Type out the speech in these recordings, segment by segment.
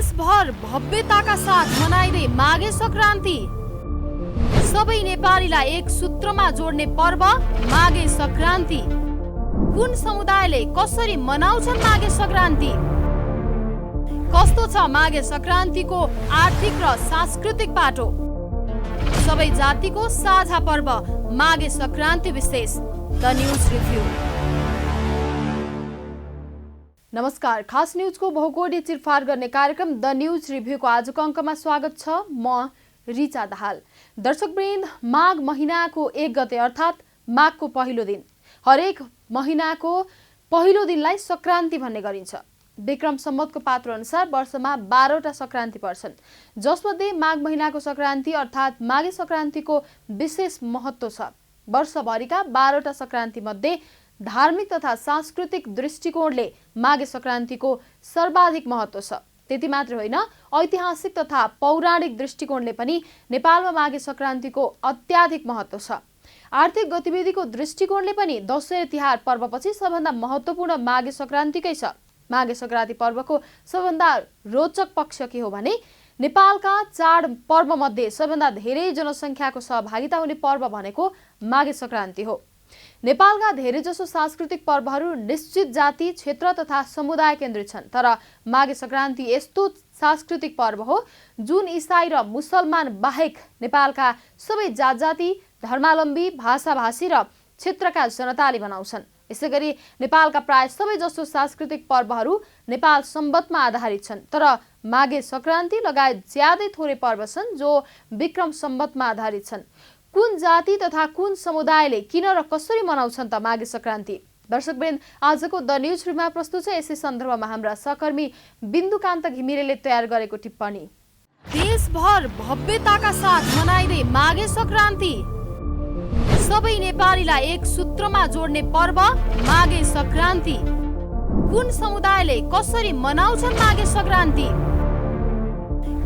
देशभर भव्यताका साथ मनाइँदै माघे संक्रान्ति। सबै नेपालीलाई एक सूत्रमा जोड्ने पर्व माघे संक्रान्ति। कुन समुदायले कसरी मनाउँछन् माघे संक्रान्ति? कस्तो छ माघे संक्रान्तिको आर्थिक र सांस्कृतिक पाटो? सबै जातिको साझा पर्व माघे संक्रान्ति विशेष द न्यूज रिभ्यू। नमस्कार, खास न्यूजको बहुकोणीय चिरफार गर्ने कार्यक्रम द न्यूज रिभ्यूको आजको अङ्कमा स्वागत छ। म रिचा दाहाल। दर्शकवृन्द, माघ महिनाको 1 गते अर्थात् माघको पहिलो दिन, हरेक महिनाको पहिलो दिनलाई संक्रान्ति भन्ने गरिन्छ। विक्रम सम्वतको पात्रो अनुसार वर्षमा 12वटा संक्रान्ति पर्छन्, जसमध्ये माघ महिनाको संक्रान्ति अर्थात् माघे संक्रान्तिको विशेष महत्त्व छ। वर्षभरिका 12वटा संक्रान्ति मध्ये धार्मिक तथा सांस्कृतिक दृष्टिकोणले माघे संक्रान्तिको सर्वाधिक महत्त्व छ। त्यति मात्र होइन, ऐतिहासिक तथा पौराणिक दृष्टिकोणले पनि नेपालमा माघे संक्रान्तिको अत्याधिक महत्त्व छ। आर्थिक गतिविधिको दृष्टिकोणले पनि दशैं तिहार पर्वपछि सबभन्दा महत्त्वपूर्ण माघे संक्रान्तिकै छ। माघे संक्रान्ति पर्वको सबभन्दा रोचक पक्ष के हो भने नेपालका चाड पर्व मध्ये सबभन्दा धेरै जनसङ्ख्याको सहभागिता हुने पर्व भनेको माघे संक्रान्ति हो। नेपालका धेरैजसो सांस्कृतिक पर्वहरू निश्चित जाति, क्षेत्र तथा समुदाय केन्द्रित छन्, तर माघे संक्रान्ति यस्तो सांस्कृतिक पर्व हो जुन इसाई र मुसलमान बाहेक नेपालका सबै जात-जाति, धर्मावलम्बी, भाषाभाषी र क्षेत्रका जनताले मनाउँछन्। यसैगरी नेपालका प्राय सबै जसो सांस्कृतिक पर्वहरू नेपाल सम्वतमा आधारित छन्, तर माघे संक्रान्ति लगायत ज्यादै थोरै पर्व छन् जो विक्रम सम्वतमा आधारित छन्। कुन जाति तथा कुन समुदायले किन र कसरी मनाउँछन् त माघे संक्रान्ति? दर्शकवृन्द, आजको द न्यूज रिभ्यूमा प्रस्तुत छ यसै सन्दर्भमा हाम्रा सहकर्मी बिन्दुकान्त घिमिरेले तयार गरेको टिप्पणी। देशभर भव्यताका साथ मनाइँदै माघे संक्रान्ति। सबै नेपालीलाई एक सूत्रमा जोड्ने पर्व माघे संक्रान्ति। कुन समुदायले कसरी मनाउँछन् माघे संक्रान्ति?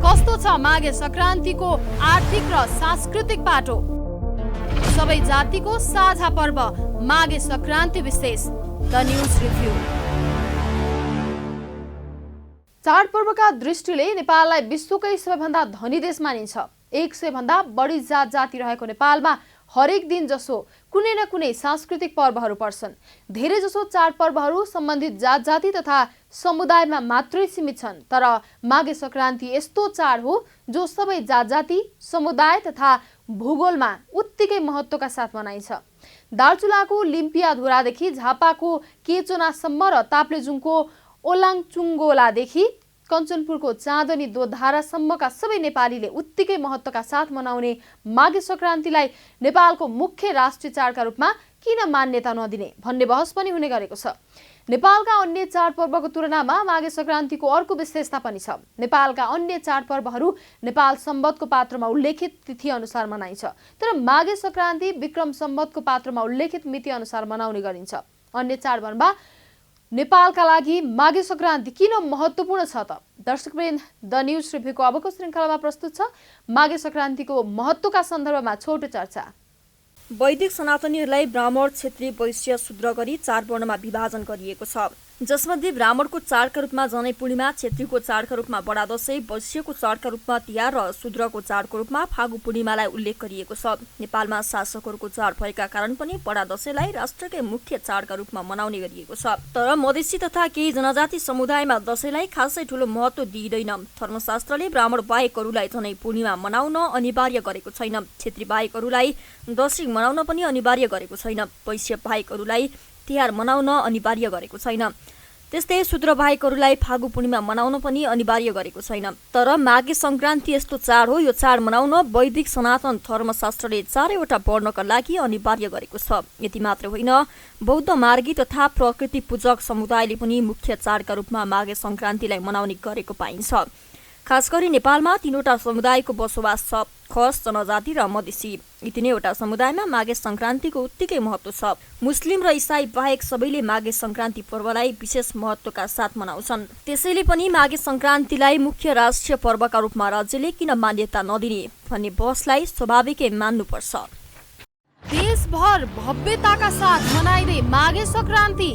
कस्तो छ माघे संक्रान्तिको आर्थिक र सांस्कृतिक पाटो? सबै जातिको साझा पर्व माघे संक्रान्ति विशेष द न्यूज रिभ्यू। चाडपर्वका दृष्टिले नेपाललाई विश्वकै सबैभन्दा धनी देश मानिन्छ। 100 भन्दा बढी जाति रहेको नेपालमा हरेक दिन जसो कुनै न कुनै सांस्कृतिक पर्वहरू पर्छन्। धेरै जसो चाडपर्वहरू सम्बन्धित जात-जाति तथा समुदायमा मात्रै सीमित छन्, तर माघे संक्रान्ति यस्तो चाड हो जो सबै जात-जाति, समुदाय तथा भूगोलमा उत्तिकै महत्त्वका साथ मनाइन्छ। दार्चुलाको लिम्पियाधुरादेखि झापाको केचोनासम्म र ताप्लेजुङको ओलाङचुङ्गोलादेखि कञ्चनपुरको चाँदनी दोधारासम्मका सबै नेपालीले उत्तिकै महत्त्वका साथ मनाउने माघे संक्रान्तिलाई नेपालको मुख्य राष्ट्रिय चाडका रूपमा किन मान्यता नदिने भन्ने बहस पनि हुने गरेको छ। नेपालका अन्य चाडपर्वको तुलनामा माघे संक्रान्तिको अर्को विशेषता पनि छ। नेपालका अन्य चाडपर्वहरू नेपाल सम्वतको पात्रमा उल्लेखित तिथि अनुसार मनाइन्छ, तर माघे संक्रान्ति विक्रम सम्वतको पात्रमा उल्लेखित मिति अनुसार मनाउने गरिन्छ। अन्य चाडभन्दा नेपालका लागि माघे संक्रान्ति किन महत्त्वपूर्ण छ त? दर्शकवृन्द, द न्यूज रिभ्यूको अबको श्रृङ्खलामा प्रस्तुत छ माघे संक्रान्तिको महत्त्वका सन्दर्भमा छोटो चर्चा। वैदिक सनातनीहरूलाई ब्राह्मण, क्षेत्रीय, वैश्य, शूद्र गरी 4 वर्णमा विभाजन गरिएको छ, जसमध्ये ब्राह्मणको चाडका रूपमा जनै पूर्णिमा, क्षेत्रीको चाडका रूपमा बडा दशैं, वैश्यको चाडका रूपमा तिहार र शूद्रको चाडको रूपमा फागु पूर्णिमालाई उल्लेख गरिएको छ। नेपालमा शासकहरूको चाड भएका कारण पनि बडा दशैंलाई राष्ट्रकै मुख्य चाडका रूपमा मनाउने गरिएको छ। तर मधेसी तथा केही जनजाति समुदायमा दशैंलाई खासै ठूलो महत्त्व दिइँदैन। धर्मशास्त्रले ब्राह्मण बाहेकहरूलाई जनै पूर्णिमा मनाउन अनिवार्य गरेको छैन। क्षेत्री बाहेकहरूलाई दशैं मनाउन पनि अनिवार्य गरेको छैन। वैश्य बाहेकहरूलाई तिहार मनाउन अनिवार्य गरेको छैन। त्यस्तै शूद्र बाहेकहरूलाई फागु पूर्णिमा मनाउन पनि अनिवार्य गरेको छैन। तर माघे संक्रान्ति यस्तो चाड हो, यो चाड मनाउन वैदिक सनातन धर्मशास्त्रले 4वटा वर्णका लागि अनिवार्य गरेको छ। यति मात्र होइन, बौद्ध मार्गी तथा प्रकृति पूजक समुदायले पनि मुख्य चाडका रूपमा माघे संक्रान्तिलाई मनाउने गरेको पाइन्छ। खास गरी नेपालमा 3वटा समुदायको बसोबास छ, खस, जनजाति र मधेसी। यी 3वटा समुदायमा माघे संक्रान्तिको उत्तिकै महत्त्व छ। मुस्लिम र इसाई बाहेक सबैले माघे संक्रान्ति पर्वलाई विशेष महत्त्वका साथ मनाउँछन्। त्यसैले पनि माघे संक्रान्तिलाई मुख्य राष्ट्रिय पर्वका रूपमा राज्यले किन मान्यता नदिने भन्ने बहसलाई स्वाभाविकै मान्नुपर्छ। देशभर भव्यताका साथ मनाइँदै माघे संक्रान्ति।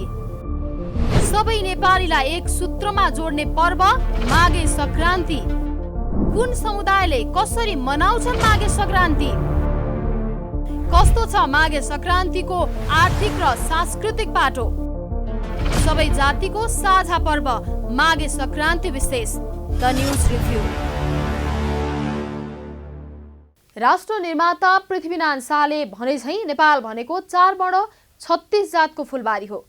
सबै नेपालीलाई एक सूत्रमा जोड्ने पर्व माघे संक्रान्ति। कुन समुदायले कसरी मनाउँछन् माघे संक्रान्ति? कस्तो छ माघे संक्रान्तिको आर्थिक र सांस्कृतिक पाटो? सबै जातिको साझा पर्व माघे संक्रान्ति विशेष द न्यूज रिभ्यू। राष्ट्र निर्माता पृथ्वीनारायण शाहले भने झैं नेपाल भनेको 4 वर्ण 36 जातको फुलबारी हो।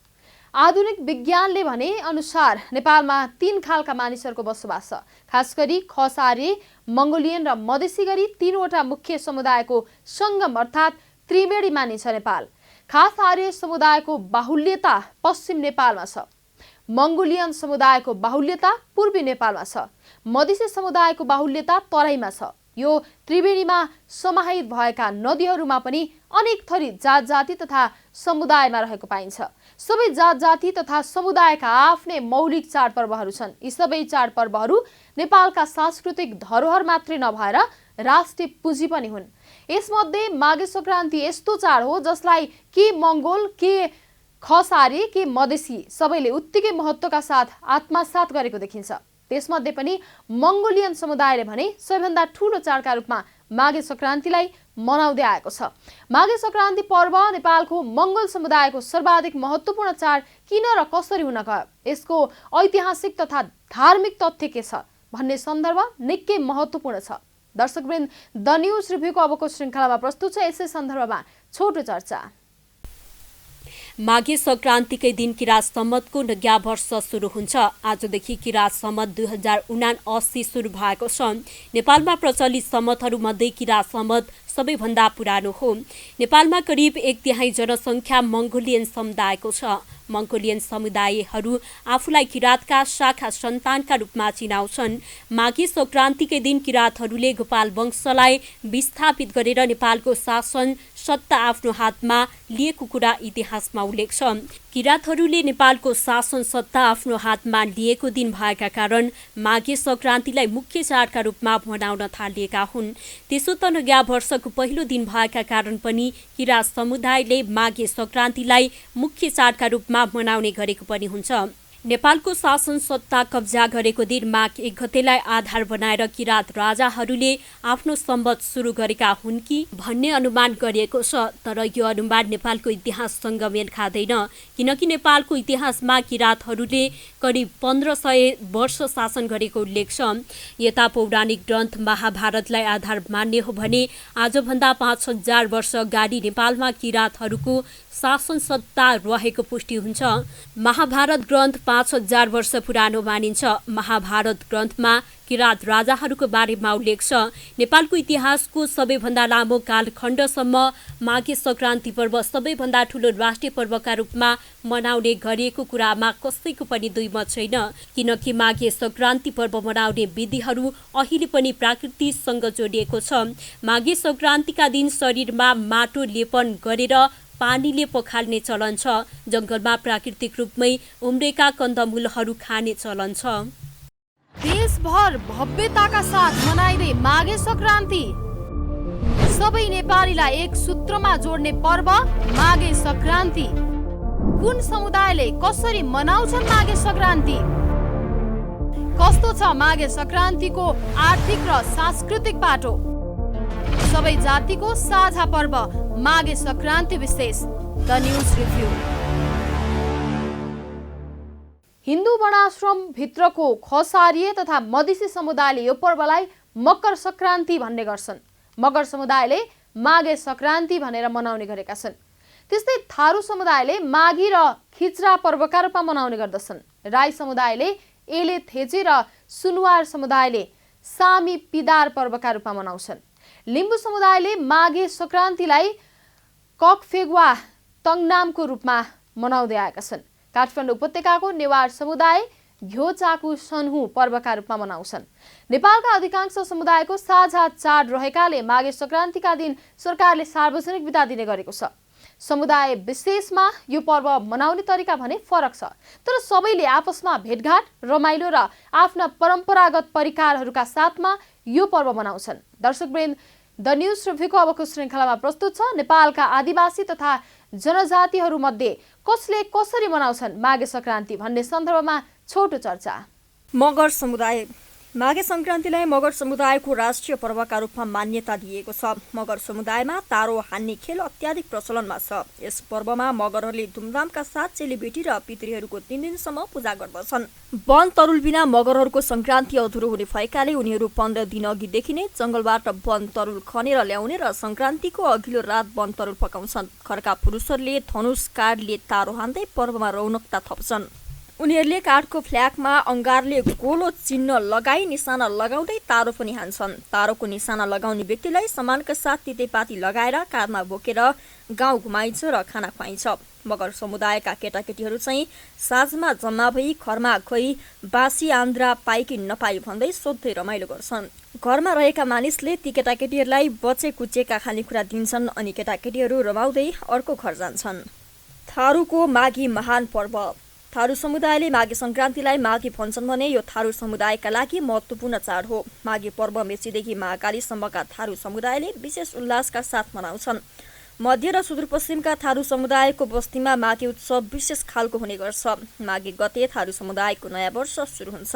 आधुनिक विज्ञानले भने अनुसार नेपालमा 3 खालका मानिसहरूको बसोबास छ। खास गरी खसारी, मंगोलियन र मधेसी गरी 3वटा मुख्य समुदायको संगम अर्थात् त्रिवेणी मानिन्छ नेपाल। खास आर्य समुदायको बाहुल्यता पश्चिम नेपालमा छ। मंगोलियन समुदायको बाहुल्यता पूर्वी नेपालमा छ। मधेसी समुदायको बाहुल्यता तराईमा छ। यो त्रिवेणीमा समाहित भएका नदीहरूमा पनि अनेक थरी जात जाति तथा समुदायमा रहेको पाइन्छ। सबै जात जाति तथा समुदायका आफ्नै मौलिक चाडपर्वहरू छन्। यी सबै चाडपर्वहरू नेपालका सांस्कृतिक धरोहर मात्रै नभएर राष्ट्रिय पुँजी पनि हुन्। यसमध्ये माघे संक्रान्ति यस्तो चाड हो जसलाई के मंगोल, के खसारी, के मधेसी सबैले उत्तिकै महत्त्वका साथ आत्मसात गरेको देखिन्छ। त्यसमध्ये पनि मंगोलियन समुदायले भने सबैभन्दा ठूलो चाडका रूपमा माघे संक्रान्तिलाई मनाउँदै आएको छ। माघे संक्रान्ति पर्व नेपालको मंगोल समुदायको सर्वाधिक महत्त्वपूर्ण चाड किन र कसरी हुन गयो, यसको ऐतिहासिक तथा धार्मिक तथ्य के छ भन्ने सन्दर्भ निकै महत्त्वपूर्ण छ। दर्शकवृन्द, द न्यूज रिभ्यूको अबको श्रृङ्खलामा प्रस्तुत छ यसै सन्दर्भमा छोटो चर्चा। माघे संक्रान्तिकै दिन किरात सम्वतको नयाँ वर्ष सुरु हुन्छ। आजदेखि किरात सम्वत 2079 सुरु भएको छ। नेपालमा प्रचलित सम्वतहरूमध्ये किरात सम्वत सबैभन्दा पुरानो हो। नेपालमा करिब 1/3 जनसङ्ख्या मंगोलियन समुदायको छ। मंगोलियन समुदायहरू आफूलाई किरातका शाखा सन्तानका रूपमा चिनाउँछन्। माघे संक्रान्तिकै दिन किरातहरूले गोपाल वंशलाई विस्थापित गरेर नेपालको शासन सत्ता आफ्नो हातमा लिएको कुरा इतिहासमा उल्लेख छ। किरातहरूले नेपालको शासन सत्ता आफ्नो हातमा लिएको दिन भएका कारण माघे संक्रान्तिलाई मुख्य चाडका रूपमा मनाउन थालिएका हुन्। त्यसो त नयाँ वर्षको पहिलो दिन भएका कारण पनि किरात समुदायले माघे संक्रान्तिलाई मुख्य चाडका रूपमा मनाउने गरेको पनि हुन्छ। नेपालको शासन सत्ता कब्जा गरेको दिन माघ 1 गतेलाई आधार बनाएर किरात राजाहरूले आफ्नो सम्वत सुरु गरेका हुन् कि भन्ने अनुमान गरिएको छ। तर यो अनुमान नेपालको इतिहाससँग मेल खाँदैन, किनकि नेपालको इतिहासमा किरातहरूले करिब 1500 वर्ष शासन गरेको उल्लेख छ। यता पौराणिक ग्रन्थ महाभारतलाई आधार मान्ने हो भने आजभन्दा 5000 वर्ष अगाडि नेपालमा किरातहरूको शासन सत्ता रहेको पुष्टि हुन्छ। महाभारत ग्रन्थ 5000 वर्ष पुरानो मानिन्छ। महाभारत ग्रन्थमा किरात राजाहरूको बारेमा उल्लेख छ। नेपालको इतिहासको सबैभन्दा लामो कालखण्डसम्म माघे संक्रान्ति पर्व सबैभन्दा ठूलो राष्ट्रिय पर्वका रूपमा मनाउने गरिएको कुरामा कसैको पनि दुई मत छैन, किनकि माघे संक्रान्ति पर्व मनाउने विधिहरू अहिले पनि प्रकृतिसँग जोडिएको छ। माघे संक्रान्तिका दिन शरीरमा माटो लेपन गरेर पानीले पखाल्ने चलन छ। जंगलमा प्राकृतिक रूपमै उम्रेका कन्दमूलहरू खाने चलन छ। देशभर भव्यताका साथ मनाइँदै माघे संक्रान्ति सबै नेपालीलाई एक सूत्रमा जोड्ने पर्व माघे संक्रान्ति। कुन समुदायले कसरी मनाउँछन् माघे संक्रान्ति? कस्तो छ माघे संक्रान्तिको आर्थिक र सांस्कृतिक पाटो? सबै जातिको साझा पर्व माघे संक्रान्ति विशेष द न्यूज रिभ्यू। हिन्दू वर्णाश्रम भित्रको खसारिए तथा मधेसी समुदायले यो पर्वलाई मकर संक्रान्ति भन्ने गर्छन्। मगर समुदायले माघे संक्रान्ति भनेर मनाउने गरेका छन्। त्यस्तै थारू समुदायले माघी र खिच्रा पर्वका रूपमा मनाउने गर्दछन्। राई समुदायले एले थेचे र सुनुवार समुदायले सामी पिदार पर्वका रूपमा मनाउँछन्। लिम्बू समुदायले माघे संक्रान्तिलाई ककफेगुवा तङनामको रूपमा मनाउँदै आएका छन्। काठमाडौँ उपत्यकाको नेवार समुदाय घ्योचाकु सन्हु पर्वका रूपमा मनाउँछन्। नेपालका अधिकांश समुदायको साझा चाड रहेकाले माघे संक्रान्तिका दिन सरकारले सार्वजनिक बिदा दिने गरेको छ। समुदाय विशेषमा यो पर्व मनाउने तरिका भने फरक छ, तर सबैले आपसमा भेटघाट, रमाइलो र आफ्ना परम्परागत परिकारहरूका साथमा यो पर्व मनाउँछन्। दर्शकवृन्द, द न्यूज रिभ्यूको अबको श्रृङ्खलामा प्रस्तुत छ नेपालका आदिवासी तथा जनजातिहरूमध्ये कसले कसरी मनाउँछन् माघे संक्रान्ति भन्ने सन्दर्भमा छोटो चर्चा। मगर समुदाय। माघे संक्रान्तिलाई मगर समुदायको राष्ट्रिय पर्वका रूपमा मान्यता दिएको छ। मगर समुदायमा तारो हान्ने खेल अत्याधिक प्रचलनमा छ। यस पर्वमा मगरहरूले धुमधामका साथ चेलीबेटी र पितृहरूको 3 दिनसम्म पूजा गर्दछन्। वन तरुल बिना मगरहरूको संक्रान्ति अधुरो हुने भएकाले उनीहरू 15 दिन अघिदेखि नै जंगलबाट वन तरुल खनेर ल्याउने र संक्रान्तिको अघिल्लो रात वन तरुल पकाउँछन्। घरका पुरुषहरूले धनुष काठले तारो हान्दै पर्वमा रौनकता थप्छन्। उनीहरूले काठको फ्ल्यागमा अङ्गारले गोलो चिन्ह लगाई निशाना लगाउँदै तारो पनि हान्छन्। तारोको निशाना लगाउने व्यक्तिलाई सम्मानका साथ तितेपाती लगाएर काँधमा बोकेर गाउँ घुमाइन्छ र खाना खुवाइन्छ। मगर समुदायका केटाकेटीहरू चाहिँ साँझमा जम्मा भई घरमा गई बासी आन्द्रा पाई कि नपाई भन्दै सोध्दै रमाइलो गर्छन्। घरमा रहेका मानिसले ती केटाकेटीहरूलाई बचे कुचेका खानेकुरा दिन्छन् अनि केटाकेटीहरू रमाउँदै अर्को घर जान्छन्। थारूको माघी महान पर्व। थारू समुदायले माघे संक्रान्तिलाई माघी भन्छन् भने यो थारू समुदायका लागि महत्त्वपूर्ण चाड हो। माघे पर्व मेचीदेखि महाकालीसम्मका थारू समुदायले विशेष उल्लासका साथ मनाउँछन्। मध्य र सुदूरपश्चिमका थारू समुदायको बस्तीमा माघे उत्सव विशेष खालको हुने गर्छ। माघे गते थारू समुदायको नयाँ वर्ष सुरु हुन्छ।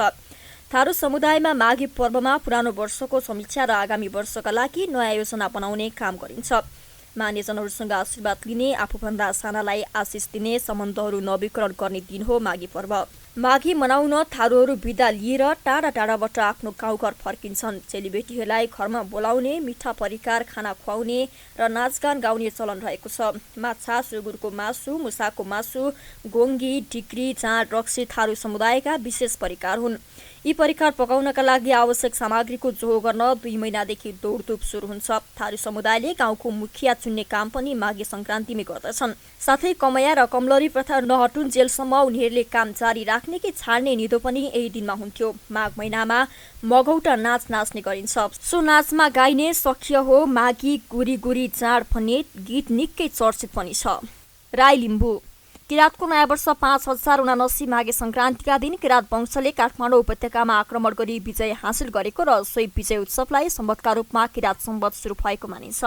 थारू समुदायमा माघे पर्वमा पुरानो वर्षको समीक्षा र आगामी वर्षका लागि नयाँ योजना बनाउने काम गरिन्छ। मान्यजनहरूसँग आशीर्वाद लिने, आफूभन्दा सानालाई आशिष दिने, सम्बन्धहरू नवीकरण गर्ने दिन हो माघे पर्व। माघी मनाउन थारूहरू बिदा लिएर टाढा टाढाबाट आफ्नो गाउँघर फर्किन्छन्। चेलीबेटीहरूलाई घरमा बोलाउने, मिठा परिकार खाना खुवाउने र नाचगान गाउने चलन रहेको छ। माछा, सुँगुरको मासु, मुसाको मासु, गोङ्गी, ढिक्री, जाँड, रक्सी थारू समुदायका विशेष परिकार हुन्। यी परिकार पकाउनका लागि आवश्यक सामग्रीको जोहो गर्न 2 महिनादेखि दौडधुप सुरु हुन्छ। थारू समुदायले गाउँको मुखिया चुन्ने काम पनि माघे संक्रान्तिमै गर्दछन्। साथै कमैया र कमलरी प्रथा नहटुन्जेलसम्म उनीहरूले काम जारी राख्ने कि छाड्ने निधो पनि यही दिनमा हुन्थ्यो। माघ महिनामा मगौटा नाच नाच्ने गरिन्छ। सो नाचमा गाइने सख्य हो माघी गुरी गुरी जाँड भन्ने गीत निकै चर्चित पनि छ। राई लिम्बू। किराँतको नयाँ वर्ष 5079 माघे संक्रान्तिका दिन किराँत वंशले काठमाडौँ उपत्यकामा आक्रमण गरी विजय हासिल गरेको र सोही विजय उत्सवलाई सम्वतका रूपमा किराँत सम्वत सुरु भएको मानिन्छ।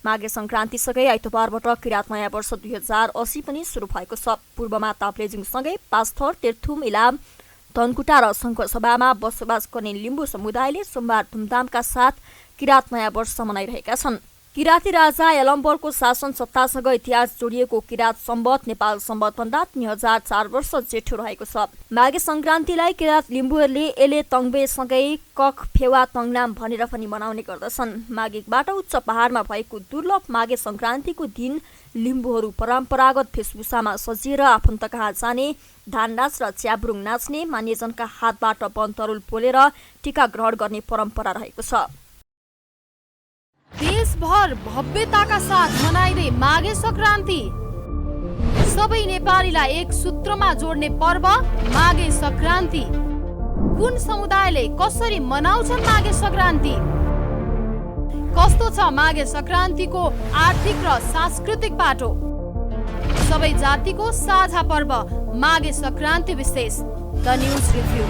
माघे संक्रान्तिसँगै आइतबारबाट किराँत नयाँ वर्ष 2080 पनि सुरु भएको छ। पूर्वमा ताप्लेजुङसँगै पास्थर, तेर्थुम, इलाम, धनकुटा र सङ्घसभामा बसोबास गर्ने लिम्बू समुदायले सोमबार धुमधामका साथ किराँत नयाँ वर्ष मनाइरहेका छन्। किराँती राजा यलम्बरको शासन सत्तासँग इतिहास जोडिएको किराँत सम्वत नेपाल सम्वतभन्दा 3004 वर्ष जेठो रहेको छ। माघे संक्रान्तिलाई किराँत लिम्बूहरूले एले तङ्बेसँगै कख फेवा तङनाम भनेर पनि मनाउने गर्दछन्। माघेबाट उच्च पहाडमा भएको दुर्लभ माघे संक्रान्तिको दिन लिम्बूहरू परम्परागत वेशभूषामा सजिएर आफन्त कहाँ जाने, धान नाच र च्याब्रुङ नाच्ने, मान्यजनका हातबाट वनतरुल पोलेर टीका ग्रहण गर्ने परम्परा रहेको छ। देशभर भव्यताका साथ मनाइँदै माघे संक्रान्ति सबै नेपालीलाई एक सूत्रमा जोड्ने पर्व माघे संक्रान्ति। कुन समुदायले कसरी मनाउँछन् माघे संक्रान्ति? कस्तो छ माघे संक्रान्तिको आर्थिक र सांस्कृतिक पाटो? सबै जातिको साझा पर्व माघे संक्रान्ति विशेष द न्यूज रिभ्यू।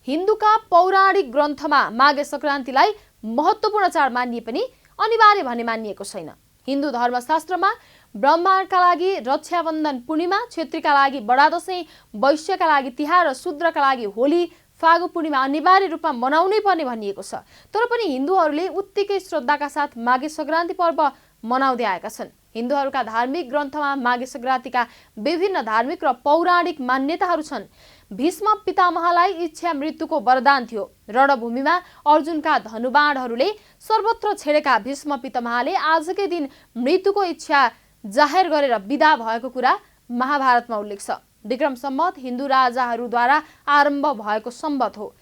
हिन्दूका पौराणिक ग्रन्थमा माघे संक्रान्तिलाई महत्त्वपूर्ण चाड मानिए पनि अनिवार्य भन्ने मानिएको छैन। हिन्दू धर्मशास्त्रमा ब्राह्मणका लागि रक्षाबन्धन पूर्णिमा, क्षेत्रीका लागि बडा दशैं, वैश्यका लागि तिहार र शूद्रका लागि होली, फागु पूर्णिमा अनिवार्य रूपमा मनाउनै पर्ने भनिएको छ। तर पनि हिन्दूहरूले उत्तिकै श्रद्धाका साथ माघे संक्रान्ति पर्व मनाउँदै आएका छन्। हिन्दूहरूका धार्मिक ग्रन्थमा माघे संक्रान्तिका विभिन्न धार्मिक र पौराणिक मान्यताहरू छन्। भीष्म पितामहलाई इच्छा मृत्युको वरदान थियो। रणभूमिमा अर्जुनका धनुबाणहरूले सर्वत्र छेडेका भीष्म पितामहले आजकै दिन मृत्युको इच्छा जाहेर गरेर विदा भएको कुरा महाभारतमा उल्लेख छ। विक्रम सम्वत हिन्दू राजाहरूद्वारा आरम्भ भएको सम्वत हो।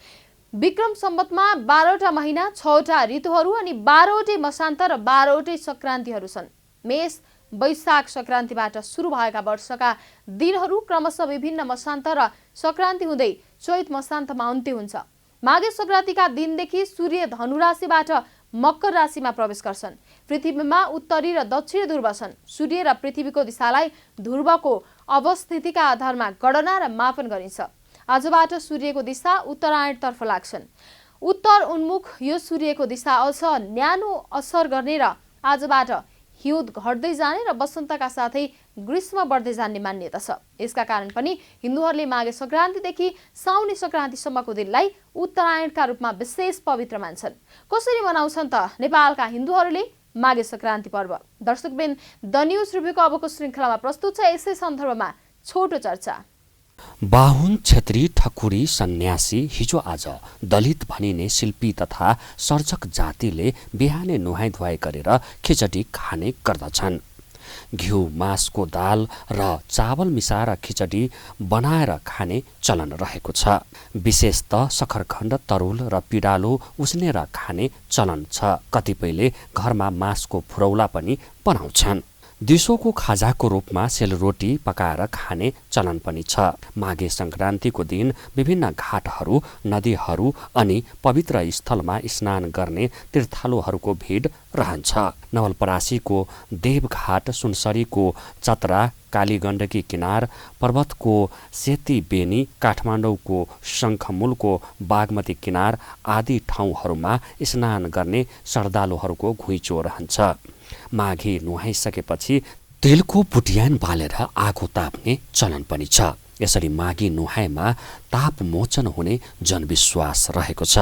विक्रम सम्वतमा 12वटा महिना, 6वटा ऋतुहरू अनि 12वटै मसान्त र 12वटै संक्रान्तिहरू छन्। मेष वैशाख संक्रान्तिबाट सुरु भएका वर्षका दिनहरू क्रमशः विभिन्न मसान्त र संक्रान्ति हुँदै चैत मसान्तमा अन्त्य हुन्छ। माघे संक्रान्तिका दिनदेखि सूर्य धनु राशिबाट मकर राशिमा प्रवेश गर्छन्। पृथ्वीमा उत्तरी र दक्षिणी ध्रुव छन्। सूर्य र पृथ्वीको दिशालाई ध्रुवको अवस्थितिका आधारमा गणना र मापन गरिन्छ। आजबाट सूर्यको दिशा उत्तरायणतर्फ लाग्छन्। उत्तर उन्मुख यो सूर्यको दिशा अझ न्यानो असर गर्ने र आजबाट हिउँद घट्दै जाने र वसन्तका साथै ग्रीष्म बढ्दै जाने मान्यता छ। यसका कारण पनि हिन्दूहरूले माघे संक्रान्तिदेखि साउने संक्रान्तिसम्मको दिनलाई उत्तरायणका रूपमा विशेष पवित्र मान्छन्। कसरी मनाउँछन् त नेपालका हिन्दूहरूले माघे संक्रान्ति पर्व? दर्शकवृन्द, द न्यूज रिभ्यूको अबको श्रृङ्खलामा प्रस्तुत छ यसै सन्दर्भमा छोटो चर्चा। बाहुन, छेत्री, ठकुरी, सन्यासी, हिजो आज दलित भनिने शिल्पी तथा सर्जक जातिले बिहानै नुहाई धुवाई गरेर खिचडी खाने गर्दछन्। घिउ, मासको दाल र चावल मिसाएर खिचडी बनाएर खाने चलन रहेको छ। विशेषतः सखरखण्ड, तरुल र पिडालु उसिनेर खाने चलन छ। कतिपयले घरमा मासको फुरौला पनि बनाउँछन्। दिउँसोको खाजाको रूपमा सेलरोटी पकाएर खाने चलन पनि छ। माघे संक्रान्तिको दिन विभिन्न घाटहरू, नदीहरू अनि पवित्र स्थलमा स्नान गर्ने तीर्थालुहरूको भिड रहन्छ। नवलपरासीको देवघाट, सुनसरीको चतरा, कालीगण्डकी किनार, पर्वतको सेती बेनी, काठमाडौँको शङ्खमूलको बागमती किनार आदि ठाउँहरूमा स्नान गर्ने श्रद्धालुहरूको घुइँचो रहन्छ। माघे नुहाइसकेपछि तेलको बुटियान बालेर आगो ताप्ने चलन पनि छ। यसरी माघी नुहाइमा ताप मोचन हुने जनविश्वास रहेको छ।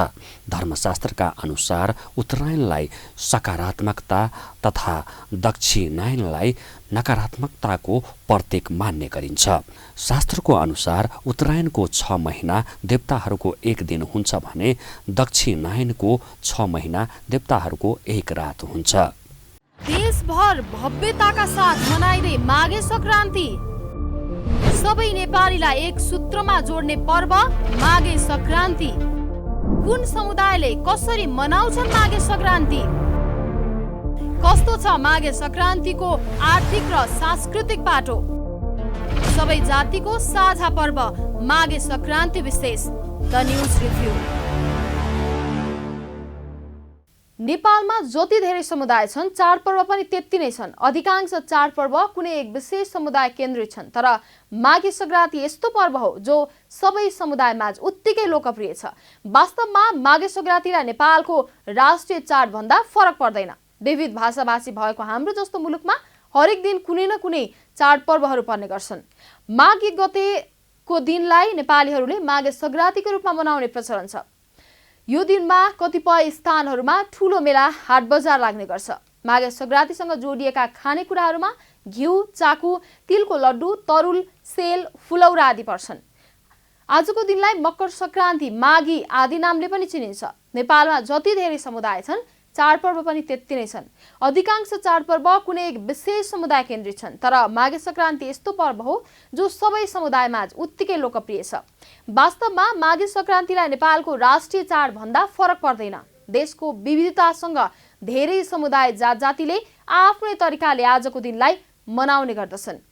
धर्मशास्त्रका अनुसार उत्तरायणलाई सकारात्मकता तथा दक्षिणायनलाई नकारात्मकताको प्रतीक मान्ने गरिन्छ। शास्त्रको अनुसार उत्तरायणको 6 महिना देवताहरूको एक दिन हुन्छ भने दक्षिणायनको 6 महिना देवताहरूको एक रात हुन्छ। देशभर भव्यताका साथ मनाइँदै माघे संक्रान्ति सबै नेपालीलाई एक सूत्रमा जोड्ने पर्व माघे संक्रान्ति। कुन समुदायले कसरी मनाउँछन् माघे संक्रान्ति? कस्तो छ माघे संक्रान्तिको आर्थिक र सांस्कृतिक पाटो? सबै जातिको साझा पर्व माघे संक्रान्ति विशेष द न्यूज रिभ्यू। नेपालमा जति धेरै समुदाय छन् चाडपर्व पनि त्यति नै छन्। अधिकांश चाडपर्व कुनै एक विशेष समुदाय केन्द्रित छन्, तर माघे संक्रान्ति यस्तो पर्व हो जो सबै समुदायमाझ उत्तिकै लोकप्रिय छ। वास्तवमा माघे संक्रान्तिलाई नेपालको राष्ट्रिय चाड भन्दा फरक पर्दैन। विविध भाषाभाषी भएको हाम्रो जस्तो मुलुकमा हरेक दिन कुनै न कुनै चाडपर्वहरू पर्ने गर्छन्। माघे गतेको दिनलाई नेपालीहरूले माघे संक्रान्तिको रूपमा मनाउने प्रचलन छ। यो दिनमा कतिपय स्थानहरूमा ठूलो मेला, हाट बजार लाग्ने गर्छ। माघे संक्रान्तिसँग जोडिएका खानेकुराहरूमा घिउ, चाकु, तिलको लड्डु, तरुल, सेल, फुलौरा आदि पर्छन्। आजको दिनलाई मकर संक्रान्ति, माघी आदि नामले पनि चिनिन्छ। नेपालमा जति धेरै समुदाय छन् चाडपर्व पनि त्यति नै छन्। अधिकांश चाडपर्व कुनै एक विशेष समुदाय केन्द्रित छन्, तर माघे संक्रान्ति यस्तो पर्व हो जो सबै समुदायमा उत्तिकै लोकप्रिय छ। वास्तवमा माघे संक्रान्तिलाई नेपालको राष्ट्रिय चाड भन्दा फरक पर्दैन। देशको विविधतासँग धेरै समुदाय जातिले आफ्नै तरिकाले आजको दिनलाई मनाउने गर्दछन्।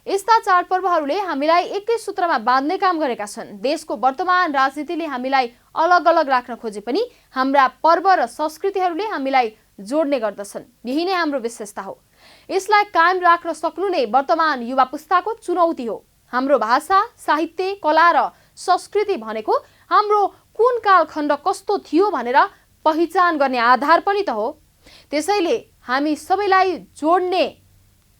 यस्ता चाडपर्वहरूले हामीलाई एकै सूत्रमा बाँध्ने काम गरेका छन्। देशको वर्तमान राजनीतिले हामीलाई अलग अलग राख्न खोजे पनि हाम्रा पर्व र संस्कृतिहरूले हामीलाई जोड्ने गर्दछन्। यही नै हाम्रो विशेषता हो। यसलाई कायम राख्न सक्नु नै वर्तमान युवा पुस्ताको चुनौती हो। हाम्रो भाषा, साहित्य, कला र संस्कृति भनेको हाम्रो कुन कालखण्ड कस्तो थियो भनेर पहिचान गर्ने आधार पनि त हो। त्यसैले हामी सबैलाई जोड्ने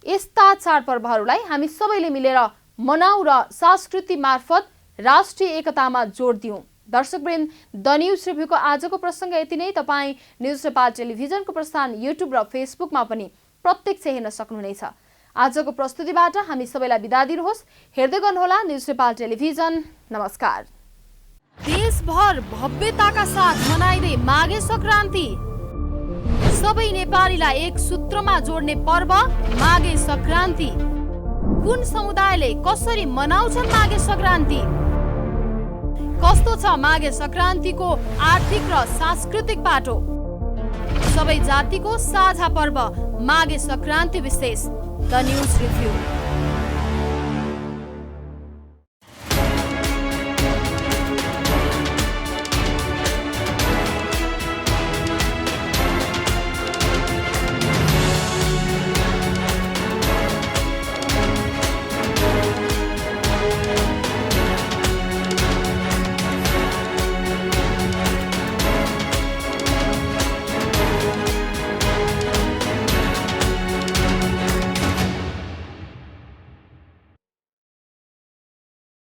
यस्ता चाडपर्वहरूलाई हामी सबैले मिलेर मनाऊ र संस्कृति मार्फत राष्ट्रिय एकतामा जोड दिउँ। दर्शकवृन्द, द न्यूज रिभ्यूको आजको प्रसङ्ग यति नै। तपाईँ न्यूज नेपाल टेलिभिजनको प्रसारण युट्युब र फेसबुकमा पनि प्रत्यक्ष हेर्न सक्नुहुनेछ। आजको प्रस्तुतिबाट हामी सबैलाई बिदा दिनुहोस्। हेर्दै गर्नुहोला न्यूज नेपाल टेलिभिजन। नमस्कार। देशभर भव्यताका साथ मनाइँदै माघे संक्रान्ति सबै नेपालीलाई एक सूत्रमा जोड्ने पर्व माघे संक्रान्ति। कुन समुदायले कसरी मनाउँछन् माघे संक्रान्ति? कस्तो छ माघे संक्रान्तिको आर्थिक र सांस्कृतिक पाटो? सबै जातिको साझा पर्व माघे संक्रान्ति विशेष द न्यूज रिभ्यू।